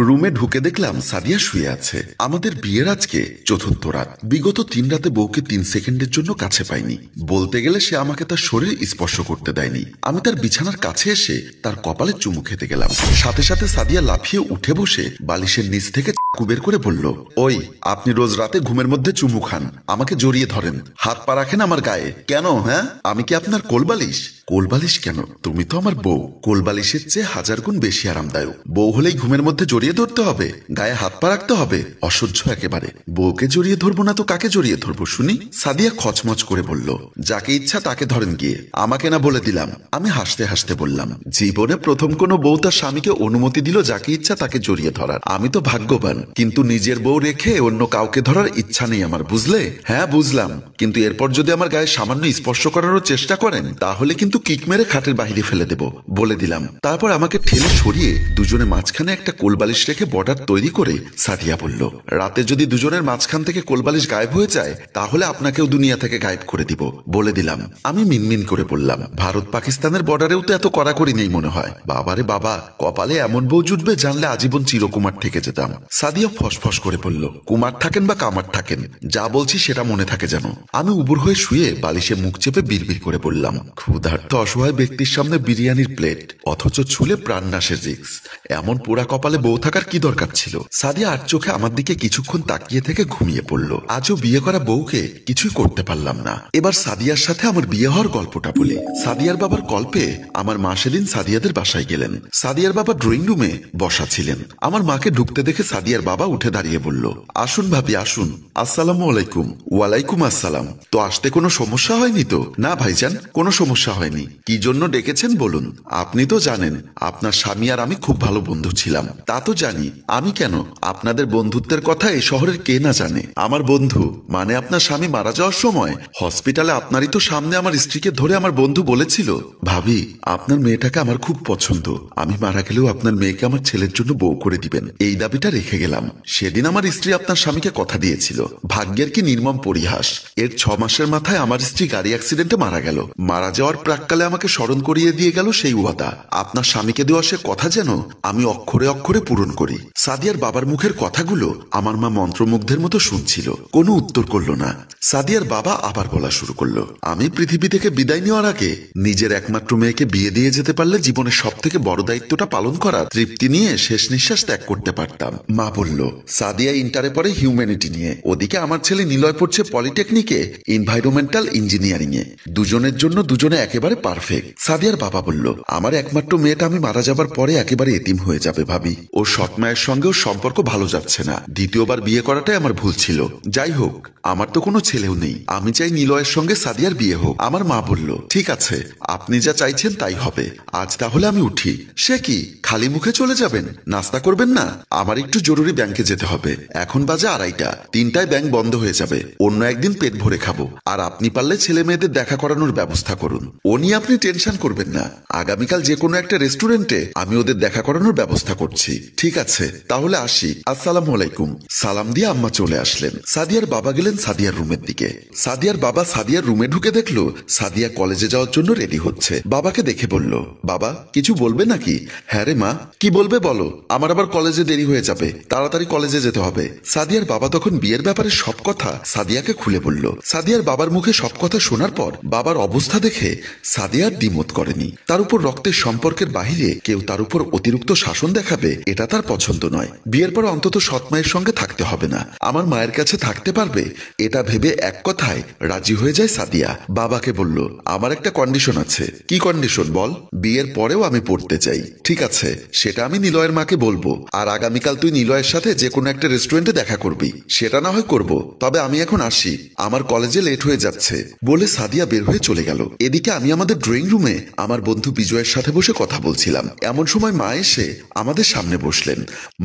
রুমে ঢুকে দেখলাম সাদিয়া শুয়ে আছে। আমাদের বিয়ের আজকে চতুর্থ রাত। বিগত 3 রাতে বউকে 3 সেকেন্ডের জন্য কাছে পাইনি। বলতে গেলে সে আমাকে তার শরীর স্পর্শ করতে দেয়নি। আমি তার বিছানার কাছে এসে তার কপালে চুমু খেতে গেলাম। সাথে সাথে সাদিয়া লাফিয়ে উঠে বসে বালিশের নিচ থেকে চাকু বের করে বলল, ওই আপনি রোজ রাতে ঘুমের মধ্যে চুমু খান, আমাকে জড়িয়ে ধরেন, হাত পা রাখেন আমার গায়ে কেন? হ্যাঁ, আমি কি আপনার কোলবালিশ? কোলবালিশ কেন? তুমি তো আমার বউ। কোলবালিশের চেয়ে 1000 গুণ বেশি আরামদায়ক। বউ হলেই ঘুমের মধ্যে জড়িয়ে ধরতে হবে, গায়ে হাত পা রাখতে হবে? অসহ্য একেবারে। বউকে জড়িয়ে ধরবো না তো কাকে জড়িয়ে ধরবো শুনি? সাদিয়া খচমচ করে বলল, যাকে ইচ্ছা তাকে ধরেন গিয়ে, আমাকে না বলে দিলাম। আমি হাসতে হাসতে বললাম, জীবনে প্রথম কোনো বউ তার স্বামীকে অনুমতি দিল যাকে ইচ্ছা তাকে জড়িয়ে ধরার। আমি তো ভাগ্যবান, কিন্তু নিজের বউ রেখে অন্য কাউকে ধরার ইচ্ছা নেই আমার, বুঝলে? হ্যাঁ বুঝলাম, কিন্তু এরপর যদি আমার গায়ে সামান্য স্পর্শ করারও চেষ্টা করেন তাহলে কিন্তু কিক মেরে খাটের বাইরে ফেলে দেব, বলে দিলাম। তারপর আমাকে ঠেলে সরিয়ে দুজনে মাঝখানে একটা কোলবালিশ রেখে বর্ডার তৈরি করে সাদিয়া বলল, রাতে যদি দুজনের মাঝখান থেকে কোলবালিশ গায়েব হয়ে যায় তাহলে আপনাকেও দুনিয়া থেকে গায়েব করে দিব, বলে দিলাম। আমি মিনমিন করে বললাম, ভারত পাকিস্তানের বর্ডারেও তো এত কড়াকড়ি নেই মনে হয়। বাবারে বাবা, কপালে এমন বউ জুটবে জানলে আজীবন চিরকুমার থেকে যেতাম। সাদিয়া ফসফস করে বলল, কুমার থাকেন বা কামার থাকেন, যা বলছি সেটা মনে থাকে যেন। আমি উবুর হয়ে শুয়ে বালিশে মুখ চেপে বিড়বিড় করে বললাম, ক্ষুধার্ত অসহায় ব্যক্তির সামনে বিরিয়ানির প্লেট, অথচ ছুলে প্রাণ নাশের রিস্ক। এমন পোড়া কপালে বউ থাকার কি দরকার ছিল? সাদিয়া আর চোখে আমার দিকে কিছুক্ষণ তাকিয়ে থেকে ঘুমিয়ে পড়ল। আজও বিয়ে করা বউকে কিছুই করতে পারলাম না। এবার সাদিয়ার সাথে আমার বিয়ে হওয়ার গল্পটা বলি। সাদিয়ার বাবার কল্পে আমার মা সেদিন সাদিয়াদের বাসায় গেলেন। সাদিয়ার বাবা ড্রয়িং রুমে বসা ছিলেন। আমার মাকে ঢুকতে দেখে সাদিয়ার বাবা উঠে দাঁড়িয়ে বলল, আসুন ভাবি আসুন। আসসালামু আলাইকুম। ওয়ালাইকুম আসসালাম। তো আসতে কোনো সমস্যা হয়নি তো? না ভাইজান, কোনো সমস্যা হয়নি। কি জন্য ডেকেছেন বলুন? আপনি তো জানেন আপনার স্বামী আর আমি খুব ভালো বন্ধু ছিলাম। তা তো জানি, আমি কেন, আপনাদের বন্ধুত্বের কথা এই শহরের কে না জানে। আমার বন্ধু মানে আপনার স্বামী মারা যাওয়ার সময় হসপিটালে আপনারই তো সামনে আমার স্ত্রীকে ধরে আমার বন্ধু বলেছিল, ভাবি আপনার মেয়েটাকে আমার খুব পছন্দ, আমি মারা গেলেও আপনার মেয়েকে আমার ছেলের জন্য বউ করে দিবেন, এই দাবিটা রেখে গেলাম। সেদিন আমার স্ত্রী আপনার স্বামীকে কথা দিয়েছিল। ভাগ্যের কি নির্মম পরিহাস, এর 6 মাসের মাথায় আমার স্ত্রী গাড়ি অ্যাক্সিডেন্টে মারা গেল। মারা যাওয়ার প্রাক্কালে আমাকে স্মরণ করিয়ে দিয়ে গেল সেই ওয়াদা। আপনার স্বামীকে দেওয়া সে কথা যেন আমি অক্ষরে অক্ষরে পূরণ করি। সাদিয়ার বাবার মুখের কথাগুলো আমার মা মন্ত্রমুগ্ধের মতো শুনছিল, কোনো উত্তর করলো না। সাদিয়ার বাবা আবার বলা শুরু করলো, আমি পৃথিবী থেকে বিদায় নেওয়ার আগে নিজের একমাত্র মেয়েকে বিয়ে দিয়ে যেতে পারলে জীবনের সব থেকে বড় দায়িত্বটা পালন করার তৃপ্তি নিয়ে শেষ নিঃশ্বাস ত্যাগ করতে পারতাম। মা বলল, সাদিয়া ইন্টারে পড়ে হিউম্যানিটি নিয়ে, ওদিকে আমার ছেলে নিলয় পড়ছে পলিটেকনিকে এনভায়রনমেন্টাল ইঞ্জিনিয়ারিং এ। দুজনের জন্য দুজনে একেবারে পারফেক্ট। সাদিয়ার বাবা বলল, আমার একমাত্র মেয়েটা আমি মারা যাবার পরে একেবারে এতিম হয়ে যাবে ভাবি। ওর সৎ মায়ের সঙ্গেও সম্পর্ক ভালো যাচ্ছে না। দ্বিতীয়বার বিয়ে করাটাই আমার ভুল ছিল। যাই হোক, আমার তো কোনো ছেলেও নেই। আমি চাই নিলয়ের সঙ্গে সাদিয়ার বিয়ে হোক। আমার মা বলল, ঠিক আছে, আপনি যা চাইছেন তাই হবে। আজ তাহলে আমি উঠি। সে কি, খালি মুখে চলে যাবেন? নাস্তা করবেন না? আমার একটু জরুরি ব্যাংকে যেতে হবে। এখন বাজে 2:30, 3টায় ব্যাংক বন্ধ হয়ে যাবে। অন্য একদিন পেট ভরে খাবো। আর আপনি পারলে ছেলে মেয়েদের দেখা করানোর ব্যবস্থা করুন। ও নিয়ে আপনি টেনশন করবেন না। আগামীকাল যে কোনো একটা রেস্টুরেন্টে আমি ওদের দেখা করানোর ব্যবস্থা করছি। ঠিক আছে, তাহলে আসি। আসসালামু আলাইকুম। সালাম দিয়ে আম্মা চলে আসলেন। সাদিয়ার বাবা গেলেন সাদিয়ার রুমের দিকে। সাদিয়ার বাবা সাদিয়ার রুমে ঢুকে দেখলো সাদিয়া কলেজে যাওয়ার জন্য রেডি হচ্ছে। বাবাকে দেখে বলল, বাবা কিছু বলবে নাকি? হ্যাঁ রে মা, কি বলবে বলো, আমার আবার কলেজে দেরি হয়ে যাবে, তাড়াতাড়ি কলেজে যেতে হবে। সাদিয়ার বাবা তখন বিয়ের ব্যাপারে সব কথা সাদিয়াকে খুলে বলল। সাদিয়ার বাবার মুখে সব কথা শোনার পর বাবার অবস্থা দেখে সাদিয়ার দ্বিমত করেনি। তার উপর রক্তের সম্পর্কের বাহিরে কেউ তার উপর অতিরিক্ত শাসন দেখাবে এটা তার পছন্দ নয়। বিয়ের পর অন্তত সৎ মায়ের সঙ্গে থাকতে হবে না, আমার মায়ের কাছে থাকতে পারবে, এটা ভেবে এক কথায় রাজি হয়ে যায় সাদিয়া। বাবাকে বলল, আমার একটা কন্ডিশন আছে। কি কন্ডিশন বল? বিয়ের পরেও আমি পড়তে চাই। ঠিক আছে, সেটা আমি নিলয়ের মাকে বলবো। আর আগামীকাল তুই নিলয়ের সাথে যে কোনো একটা রেস্টুরেন্টে দেখা করবি। সেটা না হয় করবো, তবে আমি এখন আসি, আমার কলেজে লেট হয়ে যাচ্ছে, বলে সাদিয়া বের হয়ে চলে গেল। এদিকে আমি আমাদের ড্রয়িং রুমে আমার বন্ধু বিজয়ের সাথে বসে কথা বলছিলাম। এমন সময় মা এসে আমাদের সামনে বসলেন।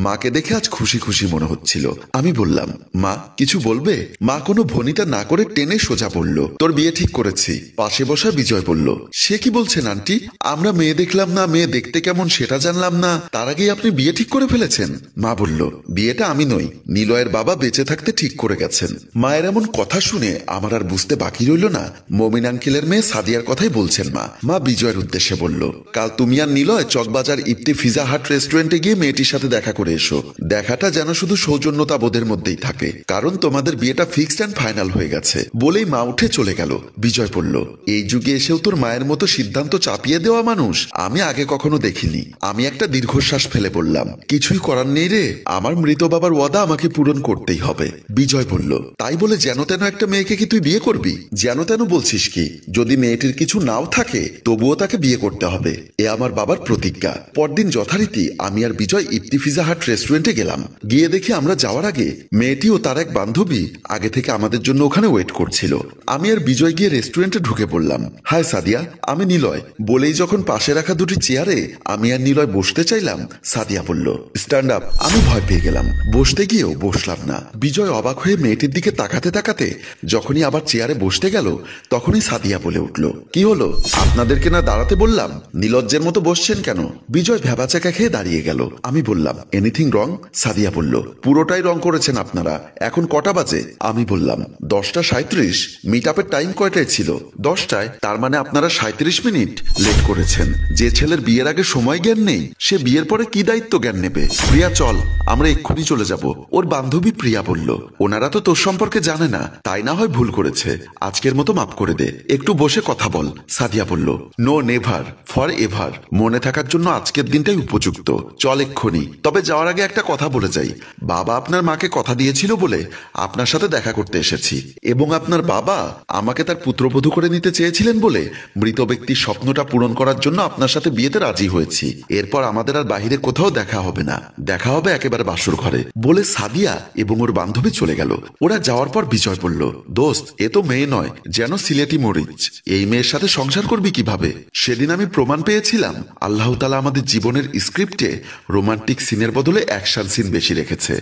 মাকে দেখে আজ খুশি খুশি মনে হচ্ছিল। আমি বললাম, মা কিছু বলবে? মা কোনো ভনিতা না করে টেনে সোজা বলল, তোর বিয়ে ঠিক করেছি। পাশে বসা বিজয় বলল, সে কি বলছেন আন্টি? আমরা মেয়ে দেখলাম না, মেয়ে দেখতে কেমন সেটা জানলাম না, তার আগেই আপনি বিয়ে ঠিক করে ফেলেছেন? মা বলল, বিয়েটা আমি নই, নিলয়ের বাবা বেঁচে থাকতে ঠিক করে গেছেন। মায়ের এমন কথা শুনে আমার আর বুঝতে বাকি রইল না মমিন আঙ্কেলের মেয়ে সাদিয়ার কথাই বলছে। বলছেন মা? মা বিজয়ের উদ্দেশ্যে বলল, কাল তুমি আর নিলয় চকবাজার ইপ্তি পিজা হাট রেস্টুরেন্টে গিয়ে মেয়েটির সাথে দেখা করে এসো। দেখাটা যেন শুধু সৌজন্যতা বোধের মধ্যেই থাকে, কারণ তোমাদের বিয়েটা ফিক্সড অ্যান্ড ফাইনাল হয়ে গেছে। বলেই মা উঠে চলে গেল। বিজয় বলল, এই যুগে এসেও তোর মায়ের মতো সিদ্ধান্ত চাপিয়ে দেওয়া মানুষ আমি আগে কখনো দেখিনি। আমি একটা দীর্ঘশ্বাস ফেলে বললাম, কিছুই করার নেই রে, আমার মৃত বাবার ওয়াদা আমাকে পূরণ করতেই হবে। বিজয় বলল, তাই বলে যেন তেন একটা মেয়েকে কি তুই বিয়ে করবি? যেন তেন বলছিস কি? যদি মেয়েটির কিছু নাও থাকে তবুও তাকে বিয়ে করতে হবে, এ আমার বাবার প্রতিজ্ঞা। পরদিন যথারীতি আমি আর বিজয় ইপ্তি পিজা হাট রেস্টুরেন্টে গেলাম। গিয়ে দেখি আমরা যাওয়ার আগে মেয়েটি ও তার এক বান্ধবী আগে থেকে আমাদের জন্য ওখানে ওয়েট করছিল। আমি আর বিজয় গিয়ে রেস্টুরেন্টে ঢুকে পড়লাম। হাই সাদিয়া, আমি নিলয়। বলেই যখন পাশে রাখা দুটি চেয়ারে আমি আর নিলয় বসতে চাইলাম, সাদিয়া বলল, স্ট্যান্ড আপ। আমি ভয় পেয়ে গেলাম, বসতে গিয়েও বসলাম না। বিজয় অবাক হয়ে মেয়েটির দিকে তাকাতে তাকাতে যখনই আবার চেয়ারে বসতে গেল তখনই সাদিয়া বলে উঠল, কি হলো? আপনাদেরকে না দাঁড়াতে বললাম? নিলজ্জের মতো বসছেন কেন? বিজয় ভ্যাবাচাকা খেয়ে দাঁড়িয়ে গেল। আমি বললাম, এনিথিং রং? সাদিয়া বলল, পুরোটাই রং করেছেন আপনারা। এখন কটা বাজে? আমি বললাম, 10:37। মিট আপের টাইম কয়টায় ছিল? 10টায়। তার মানে আপনারা 37 মিনিট লেট করেছেন। যে ছেলের বিয়ের আগে সময় জ্ঞান নেই সে বিয়ের পরে কি দায়িত্ব জ্ঞান নেবে? প্রিয়া চল, আমরা এক্ষুনি চলে যাব। ওর বান্ধবী প্রিয়া বলল, ওনারা তো তোর সম্পর্কে জানে না, তাই না হয় ভুল করেছে, আজকের মতো মাফ করে দে, একটু বসে কথা বল। সাদিয়া বলল, নো নেভার, ফর এভার। মনে থাকার জন্য আজকের দিনটাই উপযুক্ত। চল এক্ষুনি। তবে যাওয়ার আগে একটা কথা বলে যাই। বাবা আপনার মাকে কথা দিয়েছিল বলে আপনার সাথে দেখা করতে এসেছি, এবং আপনার বাবা আমাকে তার পুত্রবধূ করে নিতে চেয়েছিলেন বলে মৃত ব্যক্তির স্বপ্নটা পূরণ করার জন্য আপনার সাথে বিয়েতে রাজি হয়েছি। এরপর আমাদের আর বাহিরে কোথাও দেখা হবে না, দেখা হবে একেবারে বাসর ঘরে। বলে সাদিয়া এবং ওর বান্ধবী চলে গেল। ওরা যাওয়ার পর বিজয় বলল, দোস্ত, এ তো মেয়ে নয়, যেন সিলেটি মরিচ। এই মেয়ের সাথে সংসার করবি কিভাবে? সেদিন আমি প্রমাণ পেয়েছিলাম আল্লাহ তাআলা আমাদের জীবনের স্ক্রিপ্টে রোমান্টিক সিনের বদলে অ্যাকশন সিন বেশি রেখেছে।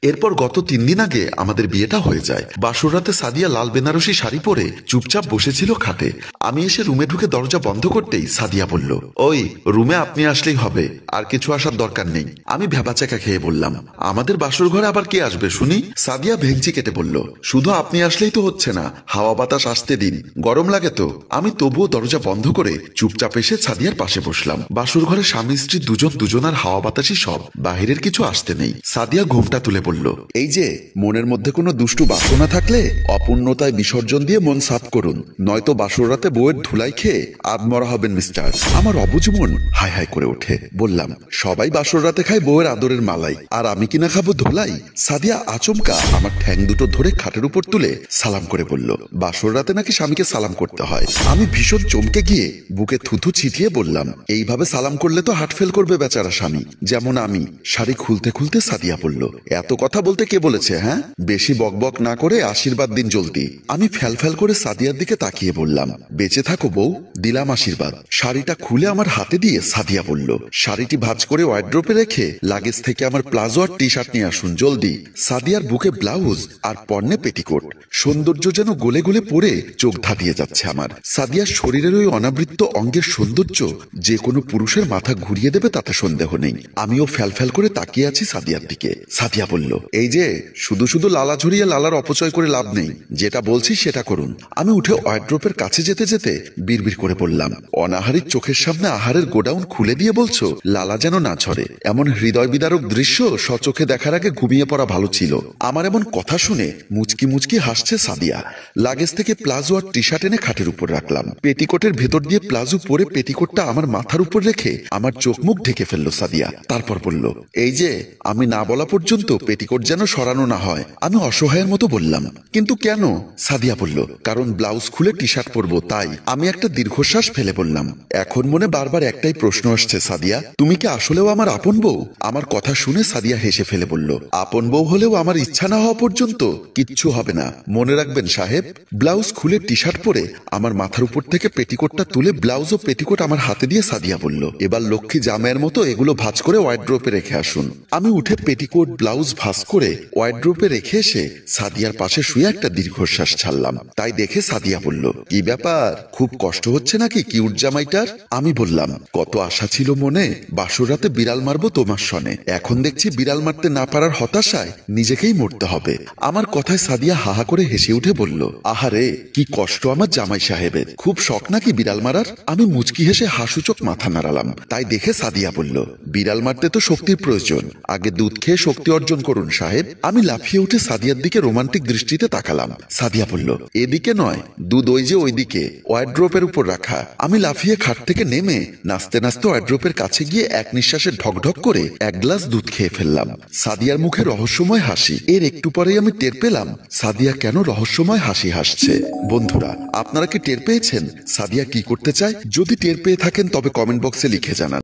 এরপর গত 3 দিন আগে আমাদের বিয়েটা হয়ে যায়। বাসর রাতে সাদিয়া লাল বেনারসি শাড়ি পরে চুপচাপ বসেছিল খাটে। আমি এসে রুমে ঢুকে দরজা বন্ধ করতেই সাদিয়া বলল, ওই রুমে আপনি আসলেই হবে, আর কিছু আসার দরকার নেই। আমি ভ্যাবাচাকা খেয়ে বললাম, আমাদের বাসর ঘরে আবার কে আসবে শুনি? সাদিয়া ভেঙচি কেটে বলল, শুধু আপনি আসলেই তো হচ্ছে না, হাওয়া বাতাস আসতে দিন, গরম লাগে তো। আমি তবুও দরজা বন্ধ করে চুপচাপ এসে সাদিয়ার পাশে বসলাম। বাসর ঘরে স্বামী স্ত্রী দুজনার হাওয়া বাতাসই সব, বাহিরের কিছু আসতে নেই। সাদিয়া ঘুমটা তুলে বলল, এই যে মনের মধ্যে কোনো দুষ্টু বাসনা থাকলে অপূর্ণতায় বিসর্জন দিয়ে মন সাফ করুন, নয়তো বাসর রাতে বউয়ের ধুলাই খেয়ে আদমরা হবেন মিস্টার। আমার অবুঝ মন হাই হাই করে ওঠে। বললাম, সবাই বাসর রাতে খায় বউয়ের আদরের মালাই, আর আমি কিনা খাবো ধুলাই? সাদিয়া আচমকা আমার ঠ্যাং দুটো ধরে খাটের উপর তুলে সালাম করে বলল, বাসর রাতে নাকি স্বামীকে সালাম করতে হয়। আমি ভীষণ চমকে গিয়ে বুকে থুথু ছিটিয়ে বললাম, এইভাবে সালাম করলে তো হার্ট ফেল করবে বেচারা স্বামী, যেমন আমি। শাড়ি খুলতে খুলতে সাদিয়া বলল, এত কথা বলতে কে বলেছে? হ্যাঁ, বেশি বকবক না করে আশীর্বাদ দিন জলদি। আমি ফ্যাল করে সাদিয়ার দিকে তাকিয়ে বললাম, বেঁচে থাকো বউ, দিলাম আশীর্বাদ। শাড়িটা খুলে আমার হাতে দিয়ে সাদিয়া বলল, শাড়িটি ভাঁজ করে ওয়ার্ড্রোপে রেখে লাগেজ থেকে আমার প্লাজো আর টি শার্ট নিয়ে আসুন জলদি। সাদিয়ার বুকে ব্লাউজ আর পরনে পেটিকোট, সৌন্দর্য যেন গলে গলে পড়ে চোখ ধাঁধিয়ে যাচ্ছে আমার। সাদিয়ার শরীরের ওই অনাবৃত্ত অঙ্গের সৌন্দর্য যে কোনো পুরুষের মাথা ঘুরিয়ে দেবে তাতে সন্দেহ নেই। আমিও ফ্যাল করে তাকিয়ে আছি সাদিয়ার দিকে। সাদিয়া বলল, এই যে শুধু শুধু লালা ঝরিয়ে লালার অপচয় করে লাভ নেই, যেটা বলছি সেটা করুন। আমি উঠে ওয়ার্ড্রোপের কাছে যেতে যেতে বিড়বিড় করে বললাম, অনাহারীর চোখের সামনে আহারের গোডাউন খুলে দিয়ে বলছো লালা যেন না ঝরে? এমন হৃদয় বিদারক দৃশ্য স্বচোখে দেখার আগে ঘুমিয়ে পড়া ভালো ছিল। আমার এমন কথা শুনে মুচকি মুচকি হাসছে সাদিয়া। লাগেজ থেকে প্লাজো আর টি শার্ট এনে খাটের উপর রাখলাম। পেটিকোটের ভেতর দিয়ে প্লাজো পরে পেটিকোটটা আমার মাথার উপর রেখে আমার চোখ মুখ ঢেকে ফেললো সাদিয়া। তারপর বলল, এই যে আমি না বলা পর্যন্ত পেটিকোট যেন সরানো না হয়। আমি অসহায়ের মতো বললাম, কিন্তু কেন? সাদিয়া বলল, কারণ ব্লাউজ খুলে টি শার্ট পরবো তাই। আমি একটা দীর্ঘশ্বাস ফেলে বললাম, এখন মনে বারবার একটাই প্রশ্ন আসছে সাদিয়া, তুমি কি আসলেও আমার আপন বউ? আমার কথা শুনে সাদিয়া হেসে ফেলে বলল, আপন বউ হলেও আমার ইচ্ছা না হওয়া পর্যন্ত কিচ্ছু হবে না, মনে রাখবেন সাহেব। ব্লাউজ খুলে টি শার্ট পরে আমার মাথার উপর থেকে পেটিকোটটা তুলে ব্লাউজ ও পেটিকোট আমার হাতে দিয়ে সাদিয়া বলল, এবার লক্ষ্মী জামাইয়ের মতো এগুলো ভাঁজ করে ওয়ার্ড্রোপে রেখে আসুন। আমি উঠে পেটিকোট ব্লাউজ ভাঁজ করে ওয়ার্ড্রোপে রেখে এসে সাদিয়ার পাশে শুয়ে একটা দীর্ঘশ্বাস ছাড়লাম। তাই দেখে সাদিয়া বলল, কি ব্যাপার, খুব কষ্ট হচ্ছে নাকি কিউট জামাইটার? আমি বললাম, কত আশা ছিল মনে, বাসর রাতে বিড়াল মারবো তোমার সনে, এখন দেখছি বিড়াল মারতে না পারার হতাশায় নিজেকেই মরতে হবে। আমার কথায় সাদিয়া হাহা করে হেসে উঠে বলল, আহারে কি কষ্ট আমার জামাই সাহেবের, খুব শখ নাকি বিড়াল মারার? আমি মুচকি হেসে হাসুচোখ মাথা নাড়ালাম। তাই দেখে সাদিয়া বলল, বিড়াল মারতে তো শক্তির প্রয়োজন, আগে দুধ খেয়ে শক্তি অর্জন করুন সাহেব। আমি লাফিয়ে উঠে সাদিয়ার দিকে রোমান্টিক দৃষ্টিতে তাকালাম। সাদিয়া বলল, এদিকে নয়, দুধ ওই যে ওইদিকে ওয়ার্ড্রোপের উপর রাখা। আমি লাফিয়ে খাট থেকে নেমে নাচতে নাচতে ওয়ার্ড্রোপের কাছে গিয়ে এক নিঃশ্বাসে ঢকঢক করে এক গ্লাস দুধ খেয়ে ফেললাম। সাদিয়ার মুখে রহস্যময় হাসি। এর একটু পরেই আমি টের পেলাম সাদিয়া কেন রহস্যময় হাসি হাসছে। বন্ধুরা, আপনারা কি টের পেয়েছেন সাদিয়া কি করতে চায়? যদি টের পেয়ে থাকেন তবে কমেন্ট বক্সে লিখে জানান।